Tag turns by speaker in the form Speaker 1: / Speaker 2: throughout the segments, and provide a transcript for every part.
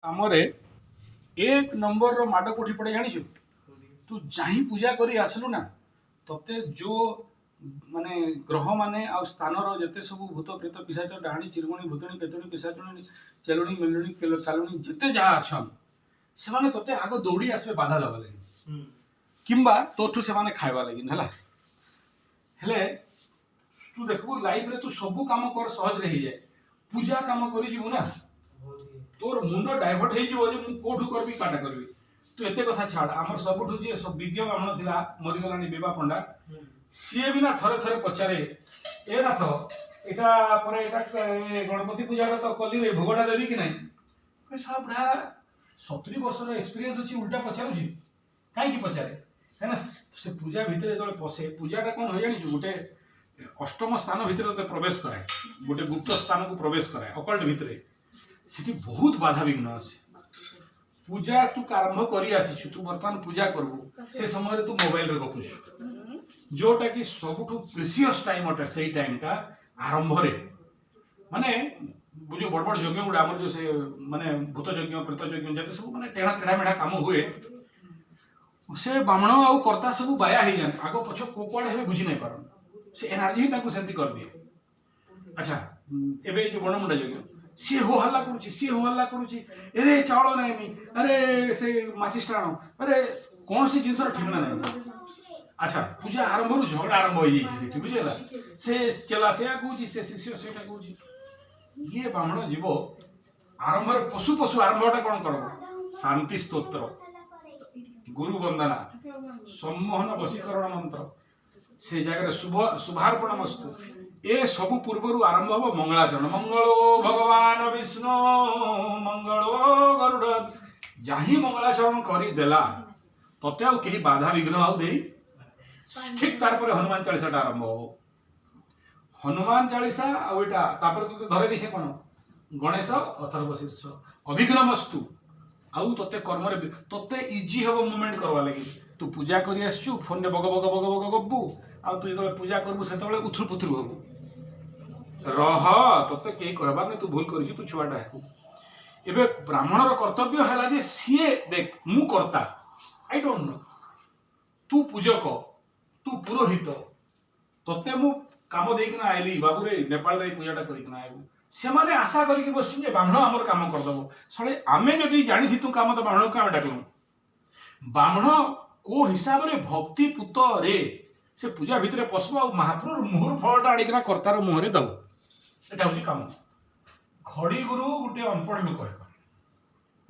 Speaker 1: आमरे एक नंबर रो माड कोठी पड़े जानिछु तू जाही पूजा करी आसलु ना तते जो माने ग्रह माने आ स्थान रो जते सब भूत प्रेत पिशाच डाहाणी चिरगुणी भूतणी पेतणी पिशाचणी चलुणी मिलुणी कालुणी जते जहा अछन से माने तते आगो दौड़ी आसबे बाधा दबा लगी किंबा तोठू से माने खाइबा लगी हला हेले तू देखबो लाइफ रे तू सब काम कर सहज रे ही जाए पूजा काम करी जीवु ना तोर मुंड डाइवर्ट हो जो मु कोठू करबी काटा करबी तू एते कथा छाड़ हमर सबठू जे सब विज्ञ ब्राह्मण थिला मरि गलानी बेबा पंडा सीए बिना थरे थरे पचारे ए ना तो एटा परे एटा गणपति पूजा तो कली रे भोगटा देबी कि नहीं ए सब बुढ़ा 70 वर्ष रो एक्सपीरियंस अछि उल्टा पचारू छी काई की पचारे है ना से पूजा भीतर जले पसे पूजाटा कोन हो जानि गोटे अष्टम स्थान भीतर ते प्रवेश कराए गोटे गुप्त स्थान को प्रवेश कराए अकल्ट भीतर सेठी बहुत बाधा विघ्न अछि पूजा तू आरंभ करी आसी तू वर्तमान पूजा करबू से समय तू मोबाइल रे गपुछ जोटा कि सबुठू प्रेसियस टाइम अटे सेही टाइम का आरंभ रे माने बुझो बड़ बड़ यज्ञ गुडा हमर जो से माने भूत यज्ञ प्रेत यज्ञ जते सब माने टेढ़ा टेढ़ा मेढ़ा काम हुए से ब्राह्मण आ कर्ता सब बाया ही जान आगो पछ कोकड़ हे बुझी नहीं पारन से एनर्जी ताको सेंती कर दिए अच्छा एबे जो गणमुंडा यज्ञ सी हो हल्ला करुची अरे चावल नहीं अरे से माचिस टाण अरे कौन सी जिनस ठिकाना नहीं अच्छा पूजा आरंभ रु झगड़ा आरंभ हो जाइए बुझेगा से चला से कहूँ से शिष्य से कहूँ ये ब्राह्मण जीव आरंभ पशु पशु आरंभटा कौन कर शांति स्तोत्र गुरु वंदना सम्मोहन वशीकरण मंत्र से जगह शुभ शुभार्पणमस्तु ए सब पूर्व आरंभ हम मंगलाचरण मंगलो भगवान विष्णु मंगलो गरुड़ जही मंगलाचरण करदेला तते आ कहीं बाधा विघ्न आउ दे ठीक तार पर हनुमान चालीसा आरंभ हो हनुमान चालीसा आटा धरे दी से कौन गणेश अथर्वशीर्ष अभिघ्नमस्तु आउ तते कर्म तते इजी हम मुवमेंट करवा लगी तू पूजा करी आसु फोन रे बग बग बग बग गबू आ तू जो पूजा करबू से उथुर पुथुर हबू रह तते कई कहबा ने तू भूल करी तू छुआटा एबे ब्राह्मणर कर्तव्य हैला जे सीए देख मु करता आई डोंट नो तू पूजक तू पुरोहित तते मु काम देकिना आइली बाबू रे नेपाल रे पूजाटा करिकना आइबू से माने आशा करिक बसछि जे ब्राह्मण हमर काम कर दबो सळे आमे जदी जानि थी तू काम तो ब्राह्मण का डाकलु ब्राह्मण को हिसाब रे भक्ति पुत रे से पूजा भितरे पसबो आ महाप्रभु मुहर फळटा आडिकना कर्तार मुहरे दबो एटा होची काम खड़ी गुरु गुटे अनपढ़ लोक है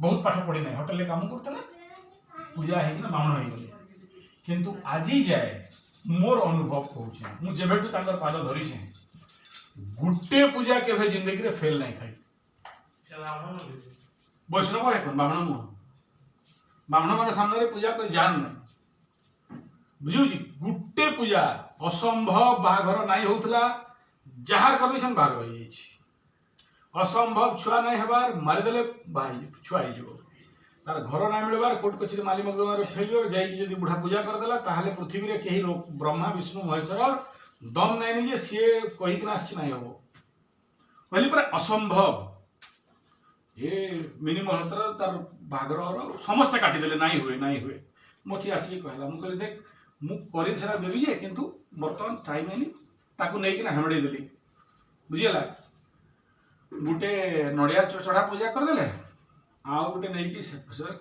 Speaker 1: बहुत पाठ पढ़ी नहीं होटल काम करते पूजा है ब्राह्मण हो गले किंतु आज जाए मोर अनुभव कहूँ मुझे जेबेठू ताकर पाद धरी गुटे पूजा के जिंदगी रे फेल नहीं खाई वैष्णव है ब्राह्मण मुह ब्राह्मण मान सामने पूजा कोई जान नहीं बुझी गुटे पूजा असंभव बाघर नहीं होता जार कर बाघ हो असंभव छुआ नहीं हबार मारिदेले छुआ हो तार घर ना मिलबार कोर्ट कचेरी माली मकदमार फेलियर जाइए बुढ़ा पूजा करदेला ताहले पृथ्वी रे कहीं ब्रह्मा विष्णु महेश्वर दम नहीं जे सी कहीकना नहीं हम कहली पूरा असंभव ये मिनिमम तार बाघर समस्ते काटिदेले नहीं हुए मोटी आसिक कहला मुझे देख मुझे देवी जे किंतु बर्तमान टाइम है ताकू नहीं हेमड़े देली बुझीगला गोटे नड़िया चढ़ा पूजा करदेले आ गोटे नहीं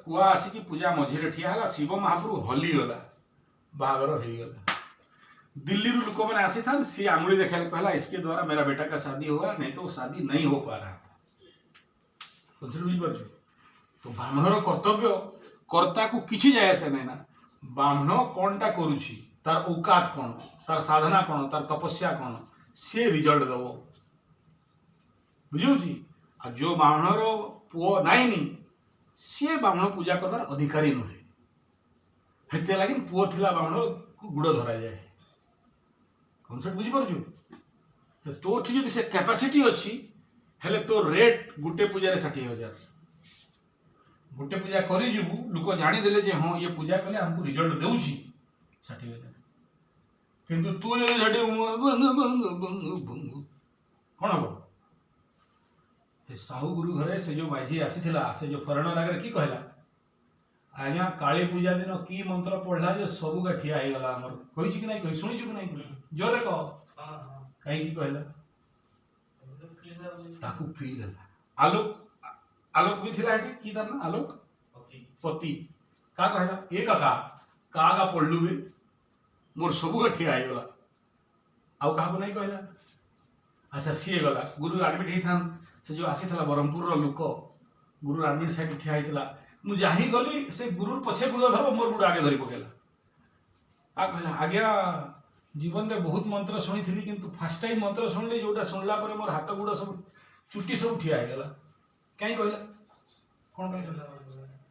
Speaker 1: कुआ आसिक पूजा मझे ठिया शिव महाप्रभु हलीगला बाघर होगला दिल्ली रू लोक मैंने आसी था सी आंगुली देखा कहला इसके द्वारा मेरा बेटा का शादी होगा नहीं तो शादी नहीं हो पा रहा तो ब्राह्मणर कर्तव्य कर्ता को किसी जाए से नहीं ना ब्राह्मण कौनटा करुची तार औकात कौन तार साधना कौन तार तपस्या कौन से रिजल्ट दब बुझे आ जो ब्राह्मणर पुओ नाइनी सी ब्राह्मण पूजा करवार अधिकारी नुहे हेते लगी पुओ थिला ब्राह्मण को गुड़ धरा जाए कनसेप्ट बुझी पारछु तो ठीक जदी से कैपेसिटी अछि हेले तो रेट गुटे पूजा रे 60,000 गुटे पूजा करी जबु लोक जानि देले जे हां ये पूजा कले हमको रिजल्ट देउछि 60,000 किंतु तू जदी झटे कोन हो साहू गुरु घरे से जो माझी आसीथिला से जो फरण लागरे की कहला आज्ञा काली पूजा दिन की मंत्र पढ़ला जो सबू का ठिया हो गला हमर कहि कि नहीं कहि सुनि कि नहीं जोरे कह कहीं की कहला ताकू फील होला आलोक आलोक भी थिला की तार ना आलोक पति का कहला ए का पढ़लु बे मोर सबू का ठिया हो गला आउ काहू नहीं कहला अच्छा सी गला गुरु एडमिट हेथान से जो आसीथला ब्रह्मपुर रो लोक गुरु एडमिट साइड ठिया हेतला मु जाही गली से गुरु पछे गुरु धर मोर गुरु आगे धरी पकेला आ कहला आज्ञा जीवन में बहुत मंत्र शुणी थी किंतु फर्स्ट टाइम मंत्र शुणिले जोटा शुणला पर मोर हाथ गुड़ सब चुट्टी सब ठिया हेगला कहीं कहला कौन कहला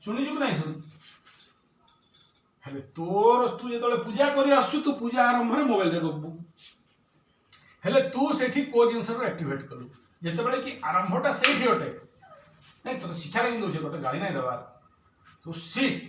Speaker 1: शुणी जो नहीं शुणी हेले तोर तू जो पूजा करी आसु तू पूजा आरंभ रे मोबाइल रे गबू हेले तू सेठी को जिनस रो एक्टिवेट करू जेते बेले कि आरंभटा सेठी होटे नहीं तो शिक्षा नहीं दो जे तो गाली नहीं देवा तो सीख